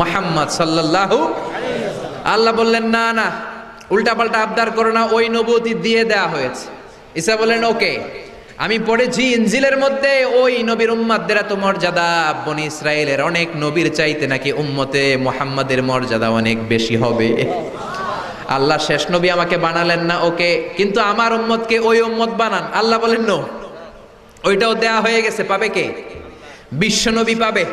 মুহাম্মদ সাল্লাল্লাহু। আল্লাহ বললেন না না, উল্টাপাল্টা আবদার করো না, ওই নবুয়তি দিয়ে দেয়া হয়েছে। ঈসা বললেন ওকে, আমি পড়েছি ইনজিলের মধ্যে ওই নবীর উম্মতদের এত মর্যাদা, বনি ইসরায়েলের অনেক নবীর চাইতে নাকি উম্মতে মুহাম্মাদের মর্যাদা অনেক বেশি হবে। আল্লাহ শেষ নবী আমাকে বানালেন না, ওকে, কিন্তু আমার উম্মতকে ওই উম্মত বানান। আল্লাহ বলেন নো, ওইটাও দেয়া হয়ে গেছে। পাবে কে? বিশ্বনবী পাবে।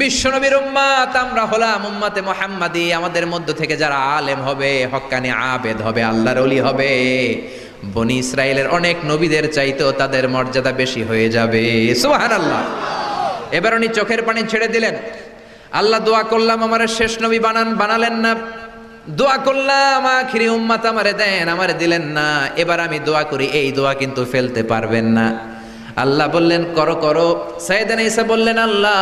বিশ্বনবীর উম্মত আমরা হলাম উম্মতে মুহাম্মাদি। আমাদের মধ্য থেকে যারা আলেম হবে, হক্কানি আবেদ হবে, আল্লাহর ওলি হবে, বনি ইসরায়েলের অনেক নবীদের চাইতেও তাদের মর্যাদা বেশি হয়ে যাবে। সুবহানাল্লাহ। এবার উনি চোখের পানি ছেড়ে দিলেন। আল্লাহ দোয়া করলাম আমারে শেষ নবী বানান, বানালেন না। দোয়া করলাম আখিরি উম্মত আমারে দেন, আমারে দিলেন না। এবার আমি দোয়া করি, এই দোয়া কিন্তু ফেলতে পারবেন না। আল্লাহ বললেন করো করো। সাইয়েদনা ঈসা বললেন আল্লাহ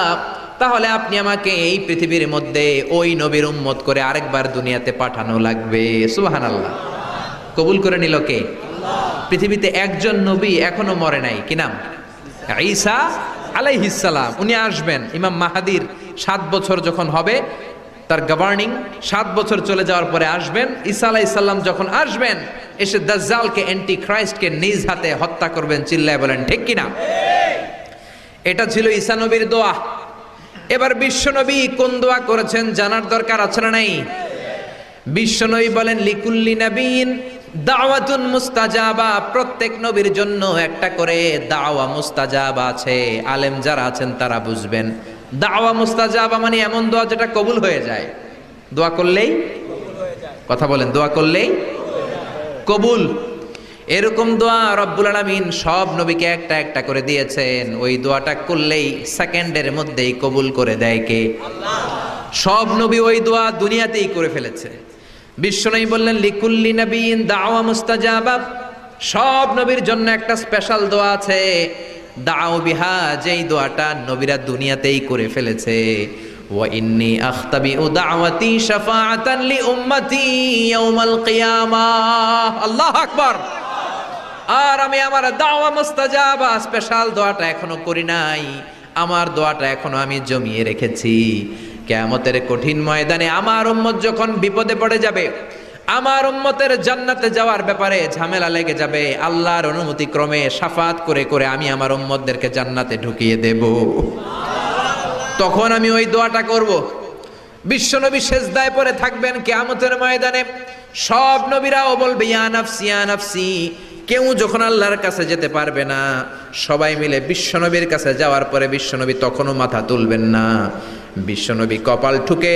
তাহলে আপনি আমাকে এই পৃথিবীর মধ্যে ওই নবীর উম্মত করে আরেকবার দুনিয়াতে পাঠানো লাগবে। সুবহানাল্লাহ। কবুল করে নিল কে? পৃথিবীতে একজন নবী এখনো মরে নাই, কি নাম? ঈসা আলাইহিস সালাম। উনি আসবেন। ইমাম মাহাদির 7 বছর যখন হবে, তার গভর্নিং 7 বছর চলে যাওয়ার পরে আসবেন। ঈসা আলাইহিস সালাম যখন আসবেন, এসে দাজ্জালকে, অ্যান্টি খ্রাইস্টকে নিজ হাতে হত্যা করবেন। চিল্লায় বলেন ঠিক কিনা? এটা ছিল ঈসা নবীর দোয়া। এবার বিশ্বনবী কোন দোয়া করেছেন জানার দরকার আছে না নাই? বিশ্বনবী বলেন লিকুল্লি নবীন দাওয়াতুন মুস্তাজাবা। প্রত্যেক নবীর জন্য একটা করে দাওয়া মুস্তাজাবা আছে। আলেম যারা আছেন তারা বুঝবেন। দাওয়া মুস্তাজাবা মানে এমন দোয়া যেটা কবুল হয়ে যায়। দোয়া করলেই, কথা বলেন, দোয়া করলেই কবুল। এরকম দোয়া রব্বুল আলামিন সব নবীকে একটা একটা করে দিয়েছেন। ওই দোয়াটা করলেই সেকেন্ডের মধ্যেই কবুল করে দেয় কে? আল্লাহ। সব নবী ওই দোয়া দুনিয়াতেই করে ফেলেছে। বিশ্বনবী বললেন লিকুল্লি নবীন দাওয়া মুস্তাজাবা। সব নবীর জন্য একটা স্পেশাল দোয়া আছে, দাও বিহা, যেই দোয়াটা নবীরা দুনিয়াতেই করে ফেলেছে। ওয়া ইন্নী আখতাবিউ দাওয়াতি শাফাআতান লি উম্মতি ইয়াউমাল কিয়ামাহ। আল্লাহু আকবার। আর আমি আমার দাওয়া মুস্তাজাবা স্পেশাল দোয়াটা এখনো করি নাই। আমার দোয়াটা এখনো আমি জমিয়ে রেখেছি। কিয়ামতের কঠিন ময়দানে আমার উম্মত যখন বিপদে পড়ে যাবে, আমার উম্মতের জান্নাতে যাওয়ার ব্যাপারে ঝামেলা লেগে যাবে, আল্লাহর অনুমতি ক্রমে শাফাত করে করে আমি আমার উম্মতদেরকে জান্নাতে ঢুকিয়ে দেব। তখন আমি ওই দোয়াটা করব। বিশ্বনবী সেজদায় পড়ে থাকবেন কিয়ামতের ময়দানে। সব নবীরাও বলবে ইয়া নাফসি ইয়া নাফসি। কেউ যখন আল্লাহর কাছে যেতে পারবে না, সবাই মিলে বিশ্বনবীর কাছে যাওয়ার পরে বিশ্বনবী তখনও মাথা তুলবেন না। বিশ্বনবী কপাল ঠুকে